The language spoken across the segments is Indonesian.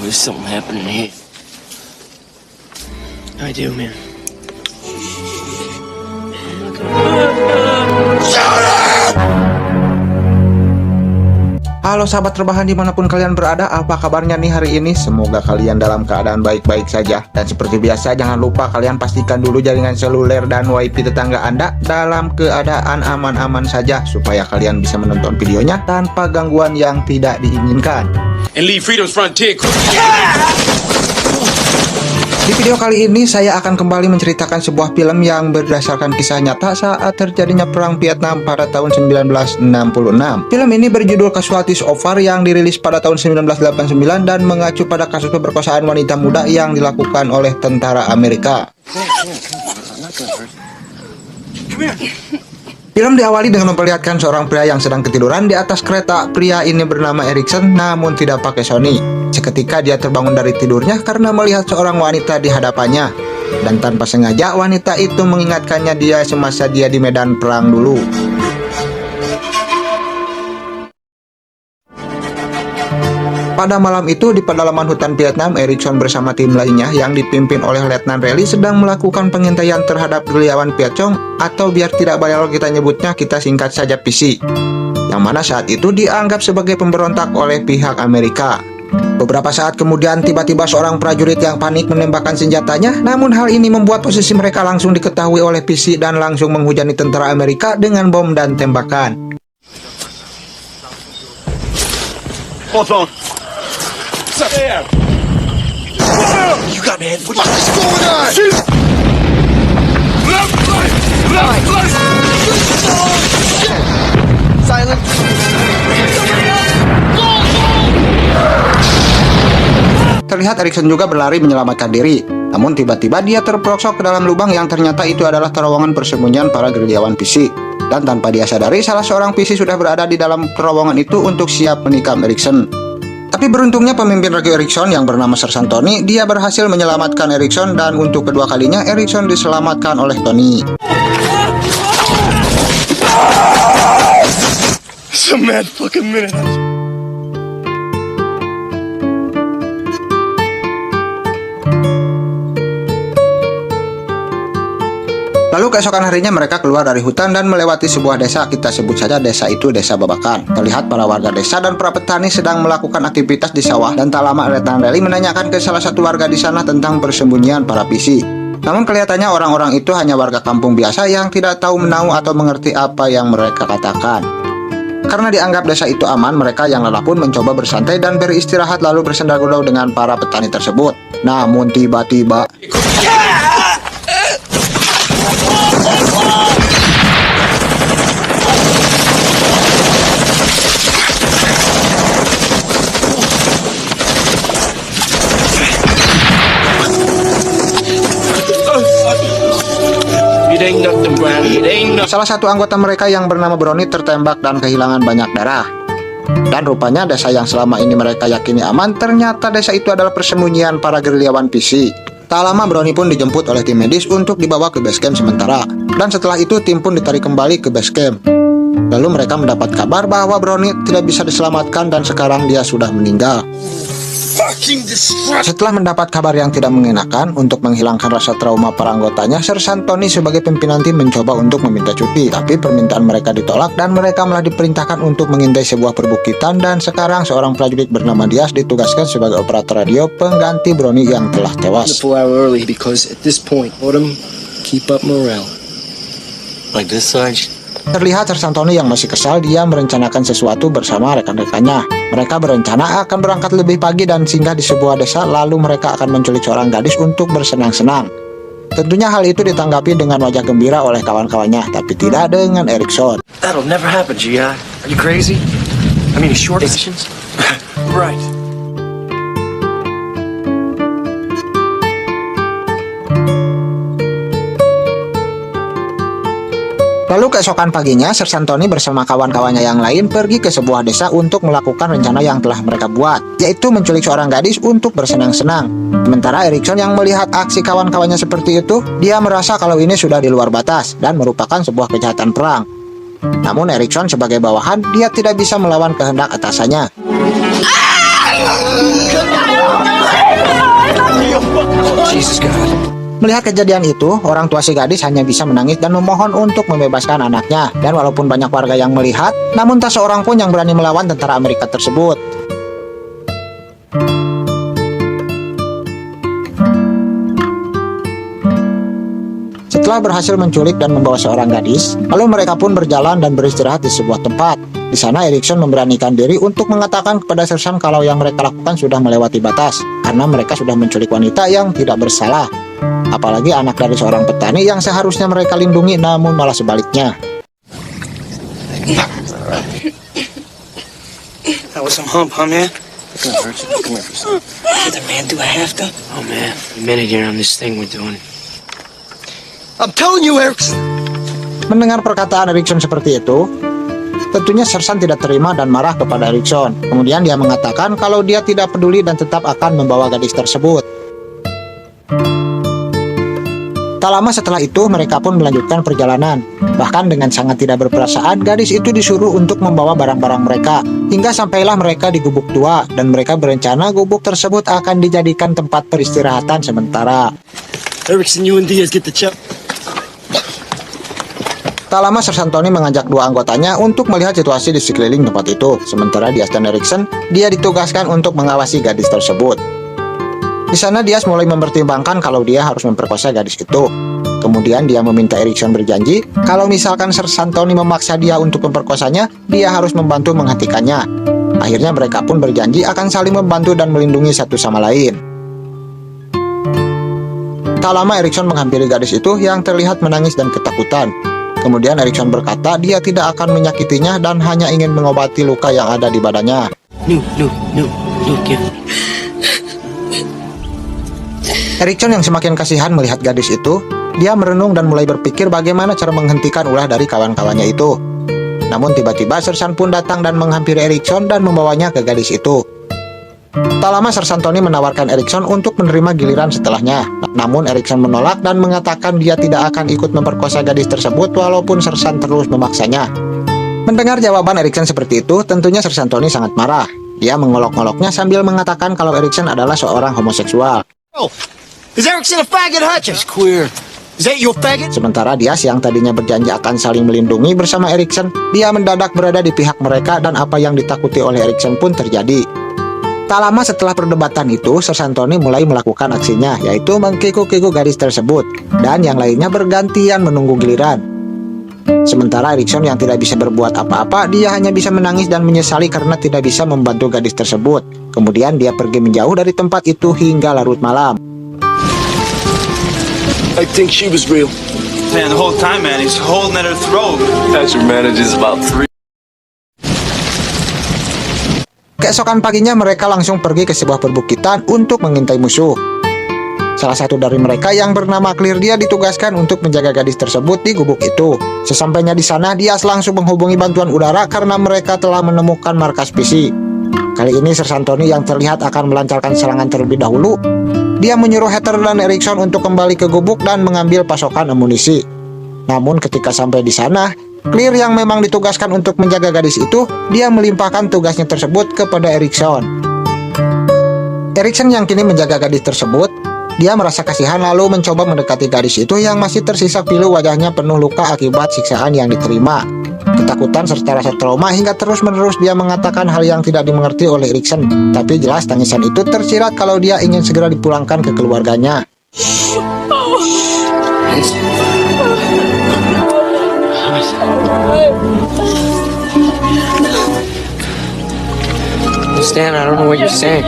there's something happening here. I do, man. Halo sahabat rebahan dimanapun kalian berada, apa kabarnya nih hari ini? Semoga kalian dalam keadaan baik-baik saja. Dan seperti biasa jangan lupa kalian pastikan dulu jaringan seluler dan wifi tetangga Anda dalam keadaan aman-aman saja, supaya kalian bisa menonton videonya tanpa gangguan yang tidak diinginkan. And leave Freedom's Frontier. Di video kali ini saya akan kembali menceritakan sebuah film yang berdasarkan kisah nyata saat terjadinya Perang Vietnam pada tahun 1966. Film ini berjudul Casualties of War yang dirilis pada tahun 1989 dan mengacu pada kasus pemerkosaan wanita muda yang dilakukan oleh tentara Amerika. Film diawali dengan memperlihatkan seorang pria yang sedang ketiduran di atas kereta. Pria ini bernama Erikson namun tidak pakai Sony. Seketika dia terbangun dari tidurnya karena melihat seorang wanita di hadapannya. Dan tanpa sengaja wanita itu mengingatkannya dia semasa dia di medan perang dulu. Pada malam itu di pedalaman hutan Vietnam, Erikson bersama tim lainnya yang dipimpin oleh Letnan Relly sedang melakukan pengintaian terhadap gerilyawan Viet Cong, atau biar tidak bayar kita nyebutnya, kita singkat saja PC, yang mana saat itu dianggap sebagai pemberontak oleh pihak Amerika. Beberapa saat kemudian tiba-tiba seorang prajurit yang panik menembakkan senjatanya, namun hal ini membuat posisi mereka langsung diketahui oleh PC dan langsung menghujani tentara Amerika dengan bom dan tembakan. What's up there? You got me. What is going on? Left, right, left, right. silent? Terlihat Erikson juga berlari menyelamatkan diri. Namun tiba-tiba dia terperosok ke dalam lubang yang ternyata itu adalah terowongan persembunyian para gerilyawan PC. Dan tanpa dia sadari, salah seorang PC sudah berada di dalam terowongan itu untuk siap menikam Erikson. Tapi beruntungnya pemimpin Regu Erikson yang bernama Sersan Tony, dia berhasil menyelamatkan Erikson dan untuk kedua kalinya Erikson diselamatkan oleh Tony. It's a mad fucking minute. Lalu keesokan harinya mereka keluar dari hutan dan melewati sebuah desa, kita sebut saja desa itu Desa Babakan. Terlihat para warga desa dan para petani sedang melakukan aktivitas di sawah, dan tak lama Letnan Relly menanyakan ke salah satu warga di sana tentang persembunyian para PC. Namun kelihatannya orang-orang itu hanya warga kampung biasa yang tidak tahu menahu atau mengerti apa yang mereka katakan. Karena dianggap desa itu aman, mereka yang lelah pun mencoba bersantai dan beristirahat lalu bersenda gurau dengan para petani tersebut. Namun tiba-tiba salah satu anggota mereka yang bernama Brownie tertembak dan kehilangan banyak darah. Dan rupanya desa yang selama ini mereka yakini aman, ternyata desa itu adalah persembunyian para gerilyawan PC. Tak lama Brownie pun dijemput oleh tim medis untuk dibawa ke base camp sementara. Dan setelah itu tim pun ditarik kembali ke base camp. Lalu mereka mendapat kabar bahwa Brownie tidak bisa diselamatkan dan sekarang dia sudah meninggal. Setelah mendapat kabar yang tidak mengenakan, untuk menghilangkan rasa trauma para anggotanya, Sersan Tony sebagai pimpinan tim mencoba untuk meminta cuti. Tapi permintaan mereka ditolak dan mereka malah diperintahkan untuk mengintai sebuah perbukitan. Dan sekarang seorang prajurit bernama Diaz ditugaskan sebagai operator radio pengganti Brownie yang telah tewas. Terlihat Sersan Tony yang masih kesal, dia merencanakan sesuatu bersama rekan-rekannya. Mereka berencana akan berangkat lebih pagi dan singgah di sebuah desa, lalu mereka akan menculik seorang gadis untuk bersenang-senang. Tentunya hal itu ditanggapi dengan wajah gembira oleh kawan-kawannya, tapi tidak dengan Erikson. That'll never happen, G.I. Are you crazy? I mean, short distance? Right. Lalu keesokan paginya, Sersan Tony bersama kawan-kawannya yang lain pergi ke sebuah desa untuk melakukan rencana yang telah mereka buat, yaitu menculik seorang gadis untuk bersenang-senang. Sementara Erikson yang melihat aksi kawan-kawannya seperti itu, dia merasa kalau ini sudah di luar batas dan merupakan sebuah kejahatan perang. Namun Erikson sebagai bawahan, dia tidak bisa melawan kehendak atasannya. Melihat kejadian itu, orang tua si gadis hanya bisa menangis dan memohon untuk membebaskan anaknya. Dan walaupun banyak warga yang melihat, namun tak seorang pun yang berani melawan tentara Amerika tersebut. Setelah berhasil menculik dan membawa seorang gadis, lalu mereka pun berjalan dan beristirahat di sebuah tempat. Di sana Erikson memberanikan diri untuk mengatakan kepada Sersan kalau yang mereka lakukan sudah melewati batas, karena mereka sudah menculik wanita yang tidak bersalah. Apalagi anak dari seorang petani yang seharusnya mereka lindungi, namun malah sebaliknya. That was some hump, huh, man? Come here, Archie. Come here for a second. Either man, do I have to? Oh, man. A minute here on this thing we're doing. I'm telling you, Erickson. Mendengar perkataan Erikson seperti itu, tentunya Sersan tidak terima dan marah kepada Erikson. Kemudian dia mengatakan kalau dia tidak peduli dan tetap akan membawa gadis tersebut. Tak lama setelah itu, mereka pun melanjutkan perjalanan. Bahkan dengan sangat tidak berperasaan, gadis itu disuruh untuk membawa barang-barang mereka. Hingga sampailah mereka di gubuk tua, dan mereka berencana gubuk tersebut akan dijadikan tempat peristirahatan sementara. Erickson, you and Diaz get the chip. Tak lama Sersan Tony mengajak dua anggotanya untuk melihat situasi di sekeliling tempat itu. Sementara Diaz dan Erikson, dia ditugaskan untuk mengawasi gadis tersebut. Di sana Diaz mulai mempertimbangkan kalau dia harus memperkosa gadis itu. Kemudian dia meminta Erikson berjanji kalau misalkan Sersan Tony memaksa dia untuk memperkosanya, dia harus membantu menghentikannya. Akhirnya mereka pun berjanji akan saling membantu dan melindungi satu sama lain. Tak lama Erikson menghampiri gadis itu yang terlihat menangis dan ketakutan. Kemudian Erikson berkata dia tidak akan menyakitinya dan hanya ingin mengobati luka yang ada di badannya. No, give. Erikson yang semakin kasihan melihat gadis itu, dia merenung dan mulai berpikir bagaimana cara menghentikan ulah dari kawan-kawannya itu. Namun tiba-tiba Sersan pun datang dan menghampiri Erikson dan membawanya ke gadis itu. Tak lama Sersan Tony menawarkan Erikson untuk menerima giliran setelahnya. Namun Erikson menolak dan mengatakan dia tidak akan ikut memperkosa gadis tersebut walaupun Sersan terus memaksanya. Mendengar jawaban Erikson seperti itu, tentunya Sersan Tony sangat marah. Dia mengolok-oloknya sambil mengatakan kalau Erikson adalah seorang homoseksual. Oh, is Erickson a faggot, Hutch? It's queer. Is that you a faggot? Sementara Diaz yang tadinya berjanji akan saling melindungi bersama Erikson, dia mendadak berada di pihak mereka dan apa yang ditakuti oleh Erikson pun terjadi. Tak lama setelah perdebatan itu, Sersan Tony mulai melakukan aksinya, yaitu mengkikuk-kikuk gadis tersebut, dan yang lainnya bergantian menunggu giliran. Sementara Erikson yang tidak bisa berbuat apa-apa, dia hanya bisa menangis dan menyesali karena tidak bisa membantu gadis tersebut. Kemudian dia pergi menjauh dari tempat itu hingga larut malam. I think she was real. Man, the whole time, man, he's holding at her throat. Thatcher manages about 3. Keesokan paginya mereka langsung pergi ke sebuah perbukitan untuk mengintai musuh. Salah satu dari mereka yang bernama Clear, dia ditugaskan untuk menjaga gadis tersebut di gubuk itu. Sesampainya di sana, Diaz langsung menghubungi bantuan udara karena mereka telah menemukan markas PC. Kali ini Sersan Tony yang terlihat akan melancarkan serangan terlebih dahulu. Dia menyuruh Heather dan Erikson untuk kembali ke gubuk dan mengambil pasokan amunisi. Namun ketika sampai di sana, Clear yang memang ditugaskan untuk menjaga gadis itu, dia melimpahkan tugasnya tersebut kepada Erikson. Erikson yang kini menjaga gadis tersebut, dia merasa kasihan lalu mencoba mendekati gadis itu yang masih tersisa pilu, wajahnya penuh luka akibat siksaan yang diterima. Ketakutan serta rasa trauma hingga terus-menerus dia mengatakan hal yang tidak dimengerti oleh Erikson. Tapi jelas tangisan itu tersirat kalau dia ingin segera dipulangkan ke keluarganya. Stan, I don't know what you're saying.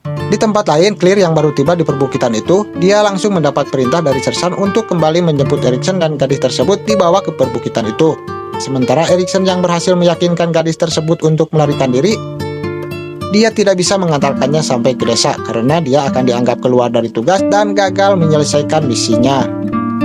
Di tempat lain, Clear yang baru tiba di perbukitan itu, dia langsung mendapat perintah dari Sersan untuk kembali menjemput Erikson dan gadis tersebut dibawa ke perbukitan itu. Sementara Erikson yang berhasil meyakinkan gadis tersebut untuk melarikan diri, dia tidak bisa mengantarkannya sampai ke desa karena dia akan dianggap keluar dari tugas dan gagal menyelesaikan misinya.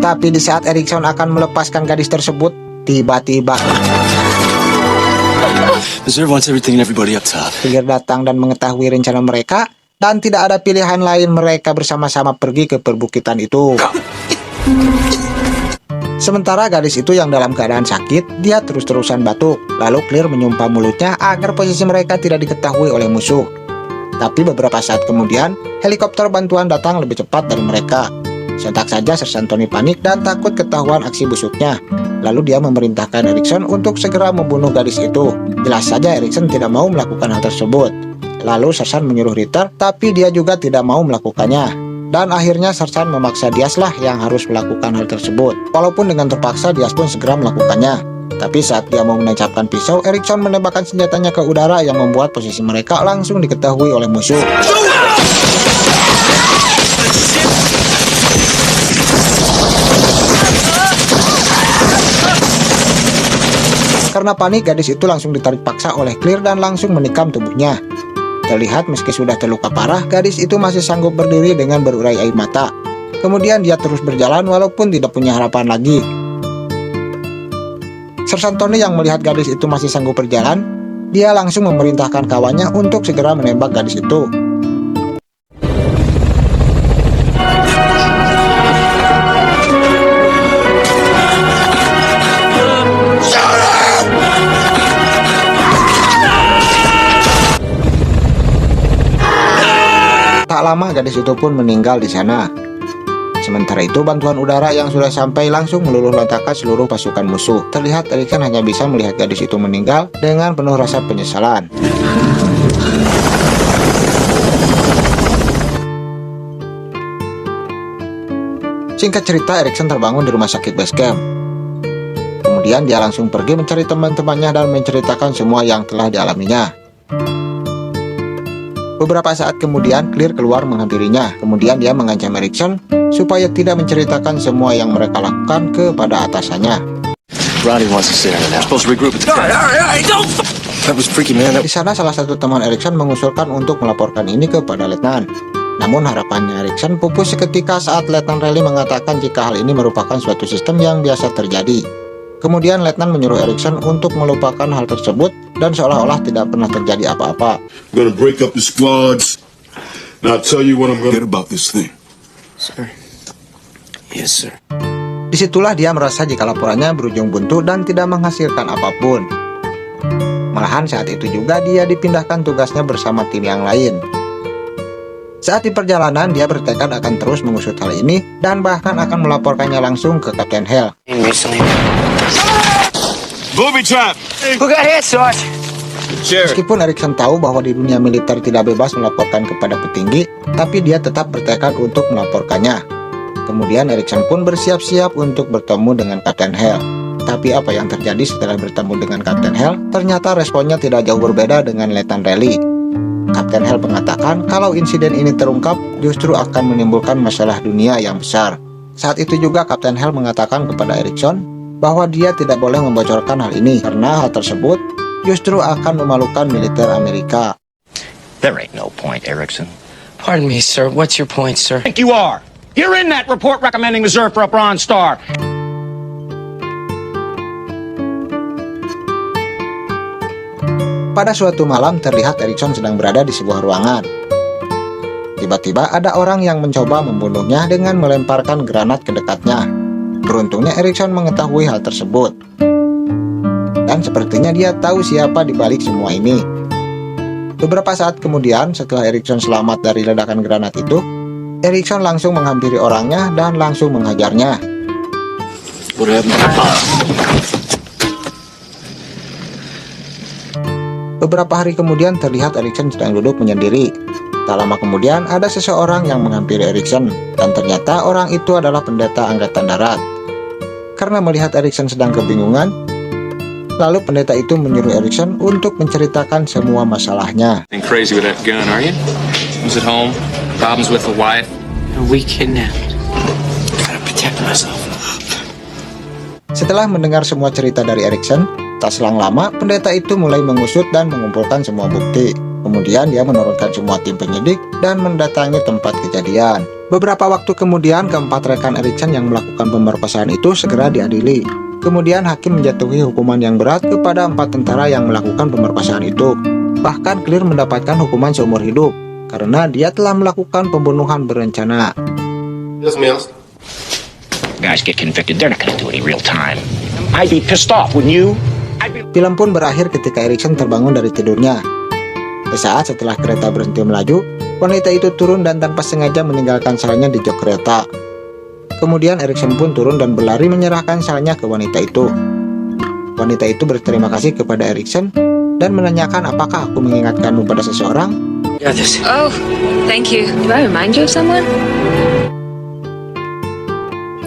Tapi di saat Erikson akan melepaskan gadis tersebut, tiba-tiba Reserve wants everything and everybody up top. Clear datang dan mengetahui rencana mereka, dan tidak ada pilihan lain, mereka bersama-sama pergi ke perbukitan itu. Sementara gadis itu yang dalam keadaan sakit, dia terus-terusan batuk. Lalu Clear menyumpah mulutnya agar posisi mereka tidak diketahui oleh musuh. Tapi beberapa saat kemudian, helikopter bantuan datang lebih cepat dari mereka. Sontak saja Sersan Tony panik dan takut ketahuan aksi busuknya. Lalu dia memerintahkan Erikson untuk segera membunuh gadis itu. Jelas saja Erikson tidak mau melakukan hal tersebut. Lalu Sersan menyuruh Ritter, tapi dia juga tidak mau melakukannya. Dan akhirnya Sersan memaksa Diaz lah yang harus melakukan hal tersebut. Walaupun dengan terpaksa Diaz pun segera melakukannya. Tapi saat dia mau menancapkan pisau, Erikson menembakkan senjatanya ke udara yang membuat posisi mereka langsung diketahui oleh musuh. Karena panik, gadis itu langsung ditarik paksa oleh Clear dan langsung menikam tubuhnya. Terlihat meski sudah terluka parah, gadis itu masih sanggup berdiri dengan berurai air mata. Kemudian dia terus berjalan walaupun tidak punya harapan lagi. Sersan Tony yang melihat gadis itu masih sanggup berjalan, dia langsung memerintahkan kawannya untuk segera menembak gadis itu. Tak lama gadis itu pun meninggal di sana. Sementara itu bantuan udara yang sudah sampai langsung meluluh lantakkan seluruh pasukan musuh. Terlihat Erikson hanya bisa melihat gadis itu meninggal dengan penuh rasa penyesalan. Singkat cerita, Erikson terbangun di rumah sakit base camp. Kemudian dia langsung pergi mencari teman-temannya dan menceritakan semua yang telah dialaminya. Beberapa saat kemudian, Clear keluar menghampirinya. Kemudian dia mengancam Erikson supaya tidak menceritakan semua yang mereka lakukan kepada atasannya. Ronnie wants to sit down now. Supposed to regroup at the That was freaky, man. Di sana salah satu teman Erikson mengusulkan untuk melaporkan ini kepada Letnan. Namun harapannya Erikson pupus seketika saat Letnan Riley mengatakan jika hal ini merupakan suatu sistem yang biasa terjadi. Kemudian Letnan menyuruh Erikson untuk melupakan hal tersebut dan seolah-olah tidak pernah terjadi apa-apa. I'm gonna break up the squads. Now I'll tell you what I'm gonna get about this thing. Sir. Yes, sir. Disitulah dia merasa jika laporannya berujung buntu dan tidak menghasilkan apapun. Malahan saat itu juga dia dipindahkan tugasnya bersama tim yang lain. Saat di perjalanan, dia bertekad akan terus mengusut hal ini dan bahkan akan melaporkannya langsung ke Kapten Hale. Booby trap! Who got hit, Sarge? Meskipun Erikson tahu bahwa di dunia militer tidak bebas melaporkan kepada petinggi, tapi dia tetap bertekad untuk melaporkannya. Kemudian Erikson pun bersiap-siap untuk bertemu dengan Kapten Hale. Tapi apa yang terjadi setelah bertemu dengan Kapten Hale? Ternyata responnya tidak jauh berbeda dengan Letnan Riley. Kapten Hale mengatakan kalau insiden ini terungkap justru akan menimbulkan masalah dunia yang besar. Saat itu juga Kapten Hale mengatakan kepada Erikson bahwa dia tidak boleh membocorkan hal ini karena hal tersebut justru akan memalukan militer Amerika. There ain't no point, Erickson. Pardon me, sir. What's your point, sir? Think you are. You're in that report recommending reserve for a Bronze Star. Pada suatu malam terlihat Erikson sedang berada di sebuah ruangan. Tiba-tiba ada orang yang mencoba membunuhnya dengan melemparkan granat ke dekatnya. Beruntungnya Erikson mengetahui hal tersebut. Dan sepertinya dia tahu siapa di balik semua ini. Beberapa saat kemudian setelah Erikson selamat dari ledakan granat itu, Erikson langsung menghampiri orangnya dan langsung menghajarnya. What happened? Beberapa hari kemudian terlihat Erikson sedang duduk menyendiri. Tak lama kemudian ada seseorang yang menghampiri Erikson dan ternyata orang itu adalah pendeta Angkatan Darat. Karena melihat Erikson sedang kebingungan, lalu pendeta itu menyuruh Erikson untuk menceritakan semua masalahnya. Ain't crazy with that gun, are you? Was at home? Problems with the wife? We kidnapped. Gotta protect myself. Setelah mendengar semua cerita dari Erikson, tak selang lama pendeta itu mulai mengusut dan mengumpulkan semua bukti. Kemudian dia menurunkan semua tim penyidik dan mendatangi tempat kejadian. Beberapa waktu kemudian keempat rekan Erikson yang melakukan pemerkosaan itu segera diadili. Kemudian hakim menjatuhi hukuman yang berat kepada 4 tentara yang melakukan pemerkosaan itu. Bahkan Clear mendapatkan hukuman seumur hidup karena dia telah melakukan pembunuhan berencana. Yes, Mills. Guys get convicted, they're not gonna do any real time. I'd be pissed off, wouldn't you? Film pun berakhir ketika Erikson terbangun dari tidurnya. Sesaat setelah kereta berhenti melaju, wanita itu turun dan tanpa sengaja meninggalkan salahnya di jok kereta. Kemudian Erikson pun turun dan berlari menyerahkan salnya ke wanita itu. Wanita itu berterima kasih kepada Erikson dan menanyakan apakah aku mengingatkanmu pada seseorang. Got this. Oh, thank you. Do I remind you of someone?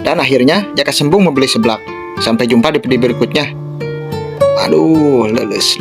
Dan akhirnya Jaka Sembung membeli seblak. Sampai jumpa di video berikutnya. Aduh, leles.